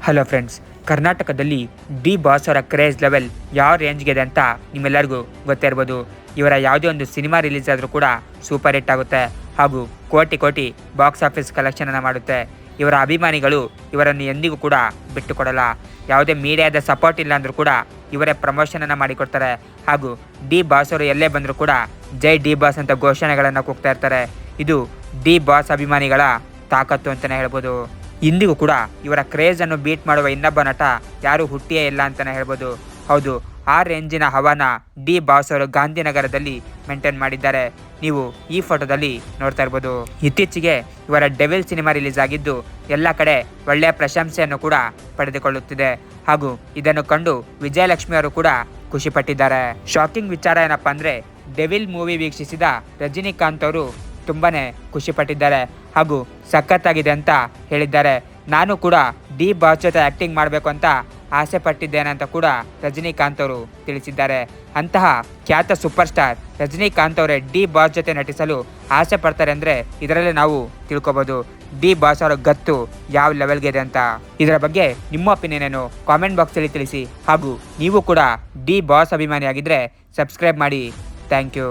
Hello friends, ಕರ್ನಾಟಕದಲ್ಲಿ D boss ಅವರ craze level ಯಾವ ರೇಂಜ್ಗೆ ಇದೆ ಅಂತ ನಿಮ್ಮೆಲ್ಲರಿಗೂ ಗೊತ್ತೇ ಇರ್ಬೋದು. ಇವರ ಯಾವುದೇ ಒಂದು ಸಿನಿಮಾ ರಿಲೀಸ್ ಆದರೂ ಕೂಡ ಸೂಪರ್ ಹಿಟ್ ಆಗುತ್ತೆ ಹಾಗೂ ಕೋಟಿ ಕೋಟಿ ಬಾಕ್ಸ್ ಆಫೀಸ್ ಕಲೆಕ್ಷನನ್ನು ಮಾಡುತ್ತೆ. ಇವರ ಅಭಿಮಾನಿಗಳು ಇವರನ್ನು ಎಂದಿಗೂ ಕೂಡ ಬಿಟ್ಟುಕೊಡಲ್ಲ. ಯಾವುದೇ ಮೀಡಿಯಾದ ಸಪೋರ್ಟ್ ಇಲ್ಲ ಅಂದರೂ ಕೂಡ ಇವರೇ ಪ್ರಮೋಷನನ್ನು ಮಾಡಿಕೊಡ್ತಾರೆ ಹಾಗೂ ಡಿ ಬಾಸ್ ಅವರು ಎಲ್ಲೇ ಬಂದರೂ ಕೂಡ ಜೈ ಡಿ ಬಾಸ್ ಅಂತ ಘೋಷಣೆಗಳನ್ನು ಕೂಗ್ತಾ ಇರ್ತಾರೆ. ಇದು ಡಿ ಬಾಸ್ ಅಭಿಮಾನಿಗಳ ತಾಕತ್ತು ಅಂತಲೇ ಹೇಳ್ಬೋದು. ಇಂದಿಗೂ ಕೂಡ ಇವರ ಕ್ರೇಜನ್ನು ಬೀಟ್ ಮಾಡುವ ಇನ್ನೊಬ್ಬ ನಟ ಯಾರೂ ಹುಟ್ಟಿಯೇ ಇಲ್ಲ ಅಂತಲೇ ಹೇಳ್ಬೋದು. ಹೌದು, ಆ ರೇಂಜಿನ ಹವಾನ ಡಿ ಬಾಸ್ ಅವರು ಗಾಂಧಿನಗರದಲ್ಲಿ ಮೇಂಟೈನ್ ಮಾಡಿದ್ದಾರೆ. ನೀವು ಈ ಫೋಟೋದಲ್ಲಿ ನೋಡ್ತಾ ಇರ್ಬೋದು. ಇತ್ತೀಚೆಗೆ ಇವರ ಡೆವಿಲ್ ಸಿನಿಮಾ ರಿಲೀಸ್ ಆಗಿದ್ದು ಎಲ್ಲ ಕಡೆ ಒಳ್ಳೆಯ ಪ್ರಶಂಸೆಯನ್ನು ಕೂಡ ಪಡೆದುಕೊಳ್ಳುತ್ತಿದೆ ಹಾಗೂ ಇದನ್ನು ಕಂಡು ವಿಜಯಲಕ್ಷ್ಮಿ ಅವರು ಕೂಡ ಖುಷಿ ಪಟ್ಟಿದ್ದಾರೆ. ಶಾಕಿಂಗ್ ವಿಚಾರ ಏನಪ್ಪ ಅಂದರೆ, ಡೆವಿಲ್ ಮೂವಿ ವೀಕ್ಷಿಸಿದ ರಜನಿಕಾಂತ್ ಅವರು ತುಂಬಾನೇ ಖುಷಿ ಪಟ್ಟಿದ್ದಾರೆ ಹಾಗೂ ಸಖತ್ತಾಗಿದೆ ಅಂತ ಹೇಳಿದ್ದಾರೆ. ನಾನು ಕೂಡ ಡಿ ಬಾಸ್ ಜೊತೆ ಆ್ಯಕ್ಟಿಂಗ್ ಮಾಡಬೇಕು ಅಂತ ಆಸೆ ಪಟ್ಟಿದ್ದೇನೆ ಅಂತ ಕೂಡ ರಜನಿಕಾಂತ್ ಅವರು ತಿಳಿಸಿದ್ದಾರೆ. ಅಂತಹ ಖ್ಯಾತ ಸೂಪರ್ ಸ್ಟಾರ್ ರಜನಿಕಾಂತ್ ಅವರೇ ಡಿ ಬಾಸ್ ಜೊತೆ ನಟಿಸಲು ಆಸೆ ಪಡ್ತಾರೆ ಅಂದರೆ ಇದರಲ್ಲಿ ನಾವು ತಿಳ್ಕೊಬೋದು ಡಿ ಬಾಸ್ ಅವರ ಗತ್ತು ಯಾವ ಲೆವೆಲ್ಗೆ ಇದೆ ಅಂತ. ಇದರ ಬಗ್ಗೆ ನಿಮ್ಮ ಒಪಿನಿಯನ್ ಏನು ಕಾಮೆಂಟ್ ಬಾಕ್ಸಲ್ಲಿ ತಿಳಿಸಿ ಹಾಗೂ ನೀವು ಕೂಡ ಡಿ ಬಾಸ್ ಅಭಿಮಾನಿಯಾಗಿದ್ದರೆ ಸಬ್ಸ್ಕ್ರೈಬ್ ಮಾಡಿ. Thank you.